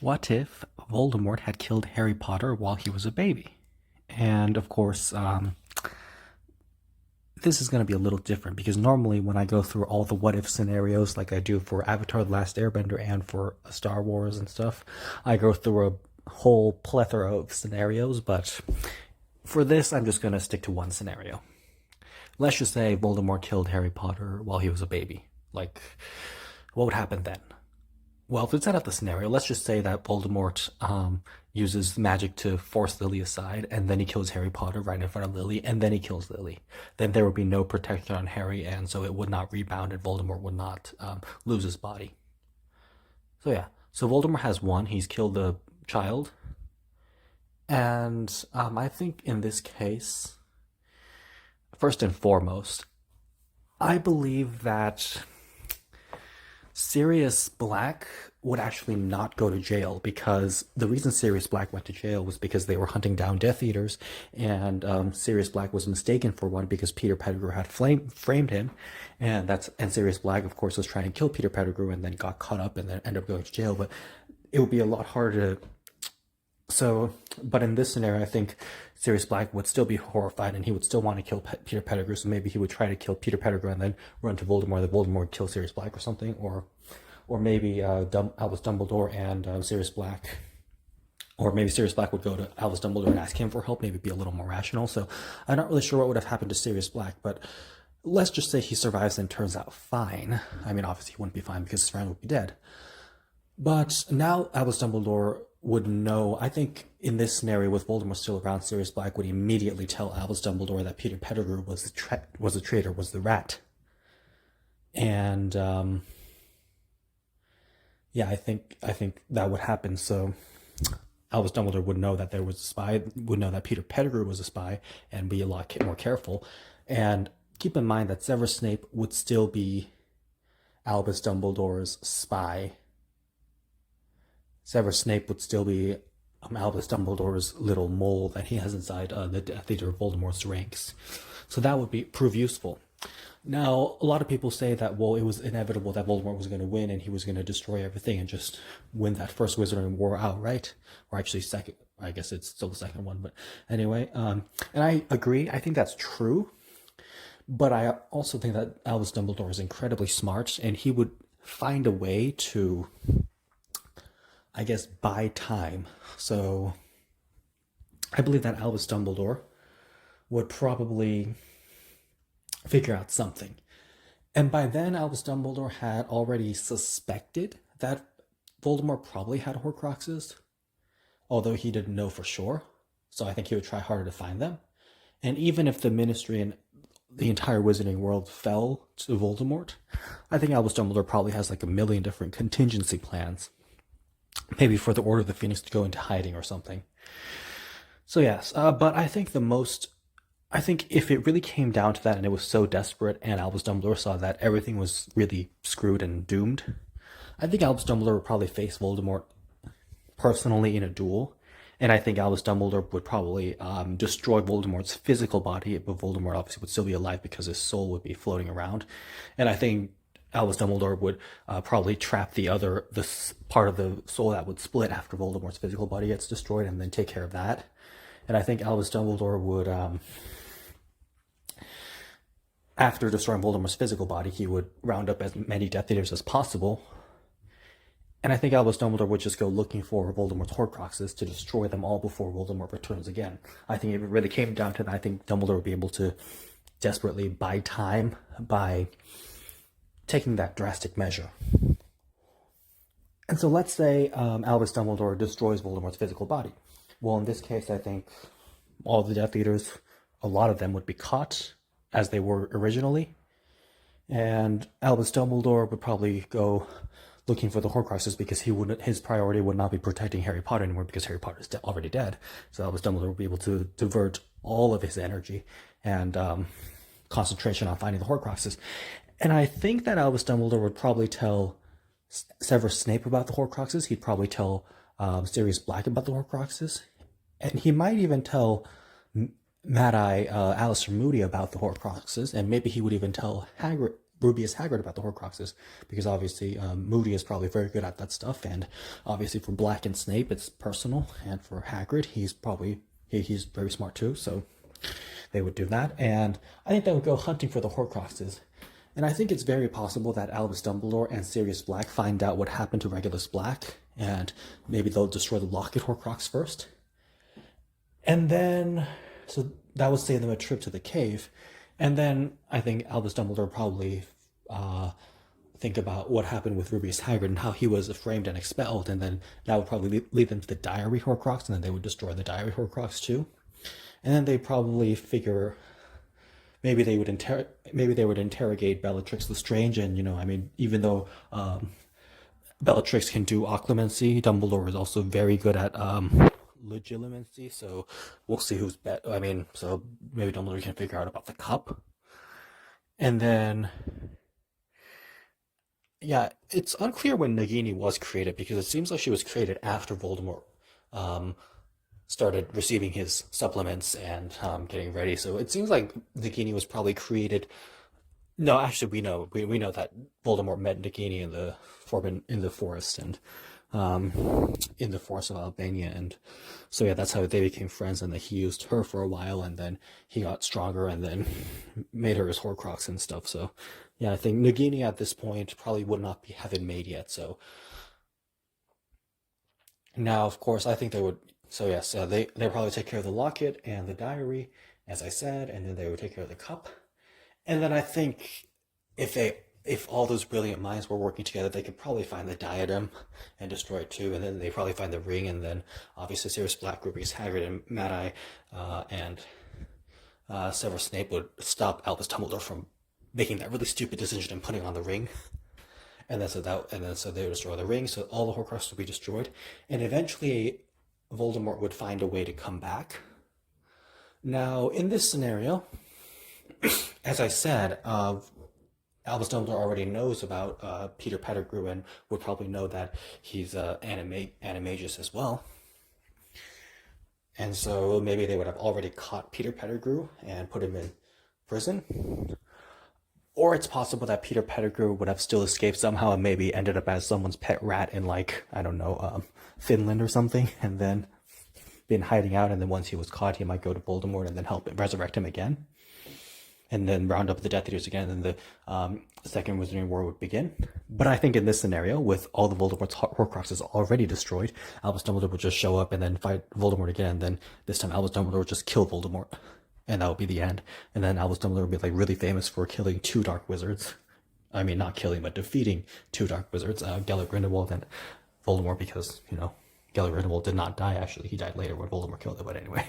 What if Voldemort had killed Harry Potter while he was a baby? And of course, this is going to be a little different because normally when I go through all the what if scenarios, like I do for Avatar: The Last Airbender and for Star Wars and stuff, I go through a whole plethora of scenarios. But for this, I'm just going to stick to one scenario. Let's just say Voldemort killed Harry Potter while he was a baby. Like, what would happen then? Well, to set up the scenario, let's just say that Voldemort uses magic to force Lily aside, and then he kills Harry Potter right in front of Lily, and then he kills Lily. Then there would be no protection on Harry, and so it would not rebound, and Voldemort would not lose his body. So yeah, so Voldemort has won. He's killed the child, and I think in this case, first and foremost, I believe that Sirius Black would actually not go to jail because the reason Sirius Black went to jail was because they were hunting down Death Eaters, and Sirius Black was mistaken for one because Peter Pettigrew had framed him, and Sirius Black, of course, was trying to kill Peter Pettigrew and then got caught up and then ended up going to jail. But it would be a lot harder to but in this scenario, I think Sirius Black would still be horrified, and he would still want to kill Peter Pettigrew. So maybe he would try to kill Peter Pettigrew and then run to Voldemort. That Voldemort would kill Sirius Black or something, or maybe Albus Dumbledore and Sirius Black, or maybe Sirius Black would go to Albus Dumbledore and ask him for help. Maybe be a little more rational. So I'm not really sure what would have happened to Sirius Black, but let's just say he survives and turns out fine. I mean, obviously he wouldn't be fine because his friend would be dead. But now Albus Dumbledore would know. I think in this scenario, with Voldemort still around, Sirius Black would immediately tell Albus Dumbledore that Peter Pettigrew was a traitor, was the rat. And yeah, I think that would happen. So Albus Dumbledore would know that there was a spy, would know that Peter Pettigrew was a spy, and be a lot more careful. And keep in mind that Severus Snape would still be Albus Dumbledore's spy. Severus Snape would still be Albus Dumbledore's little mole that he has inside the Death Eater of Voldemort's ranks. So that would prove useful. Now, a lot of people say that, well, it was inevitable that Voldemort was going to win and he was going to destroy everything and just win that first Wizarding War outright. Or actually second, I guess it's still the second one, but anyway. And I agree, I think that's true. But I also think that Albus Dumbledore is incredibly smart, and he would find a way to, I guess, buy time. So I believe that Albus Dumbledore would probably figure out something. And by then, Albus Dumbledore had already suspected that Voldemort probably had Horcruxes, although he didn't know for sure. So I think he would try harder to find them. And even if the Ministry and the entire Wizarding world fell to Voldemort, I think Albus Dumbledore probably has like a million different contingency plans. Maybe for the Order of the Phoenix to go into hiding or something. So yes, but I think if it really came down to that and it was so desperate and Albus Dumbledore saw that everything was really screwed and doomed, I think Albus Dumbledore would probably face Voldemort personally in a duel. And I think Albus Dumbledore would probably destroy Voldemort's physical body, but Voldemort obviously would still be alive because his soul would be floating around. And I think Albus Dumbledore would probably trap the part of the soul that would split after Voldemort's physical body gets destroyed, and then take care of that. And I think Albus Dumbledore would, after destroying Voldemort's physical body, he would round up as many Death Eaters as possible. And I think Albus Dumbledore would just go looking for Voldemort's Horcruxes to destroy them all before Voldemort returns again. I think if it really came down to that, I think Dumbledore would be able to desperately buy time by taking that drastic measure. And so let's say Albus Dumbledore destroys Voldemort's physical body. Well, in this case, I think all the Death Eaters, a lot of them would be caught as they were originally. And Albus Dumbledore would probably go looking for the Horcruxes because his priority would not be protecting Harry Potter anymore because Harry Potter is already dead. So Albus Dumbledore would be able to divert all of his energy and concentration on finding the Horcruxes. And I think that Albus Dumbledore would probably tell Severus Snape about the Horcruxes. He'd probably tell Sirius Black about the Horcruxes. And he might even tell Mad-Eye Alistair Moody about the Horcruxes. And maybe he would even tell Hagrid Rubius Hagrid about the Horcruxes, because obviously Moody is probably very good at that stuff, and obviously for Black and Snape it's personal, and for Hagrid he's very smart too, so they would do that, and I think they would go hunting for the Horcruxes. And I think it's very possible that Albus Dumbledore and Sirius Black find out what happened to Regulus Black, and maybe they'll destroy the Locket Horcrux first. And then, so that would save them a trip to the cave. And then I think Albus Dumbledore probably think about what happened with Rubius Hagrid and how he was framed and expelled, and then that would probably lead them to the Diary Horcrux, and then they would destroy the Diary Horcrux too. And then they probably figure maybe they would interrogate Bellatrix Lestrange, and I mean, even though Bellatrix can do occlumency, Dumbledore is also very good at legitimacy. So we'll see who's bet. I mean, so maybe Dumbledore can figure out about the cup, and then yeah, it's unclear when Nagini was created because it seems like she was created after Voldemort started receiving his supplements and getting ready. So it seems like Nagini was probably created. No, actually, we know that Voldemort met Nagini in the forest and in the forest of Albania, and so yeah, that's how they became friends. And that he used her for a while, and then he got stronger, and then made her his Horcrux and stuff. So yeah, I think Nagini at this point probably would not have been made yet. So now, of course, I think they would. So yes, they probably take care of the locket and the diary, as I said, and then they would take care of the cup. And then I think if all those brilliant minds were working together, they could probably find the diadem and destroy it too. And then they probably find the ring, and then obviously Sirius Black, Rubius Hagrid, and Mad Eye, and Severus Snape would stop Albus Dumbledore from making that really stupid decision and putting on the ring. And then so they would destroy the ring, so all the Horcruxes would be destroyed, and eventually Voldemort would find a way to come back. Now, in this scenario, as I said, Albus Dumbledore already knows about Peter Pettigrew and would probably know that he's animagus as well. And so maybe they would have already caught Peter Pettigrew and put him in prison. Or it's possible that Peter Pettigrew would have still escaped somehow and maybe ended up as someone's pet rat in, like, I don't know, Finland or something, and then been hiding out, and then once he was caught, he might go to Voldemort and then help resurrect him again. And then round up the Death Eaters again, and then the Second Wizarding War would begin. But I think in this scenario, with all the Voldemort's Horcruxes already destroyed, Albus Dumbledore would just show up and then fight Voldemort again, and then this time Albus Dumbledore would just kill Voldemort. And that would be the end. And then Albus Dumbledore would be like really famous for killing two Dark Wizards. I mean, not killing, but defeating two Dark Wizards, Gellert Grindelwald and Voldemort, because, Gellert Grindelwald did not die, actually. He died later when Voldemort killed him, but anyway.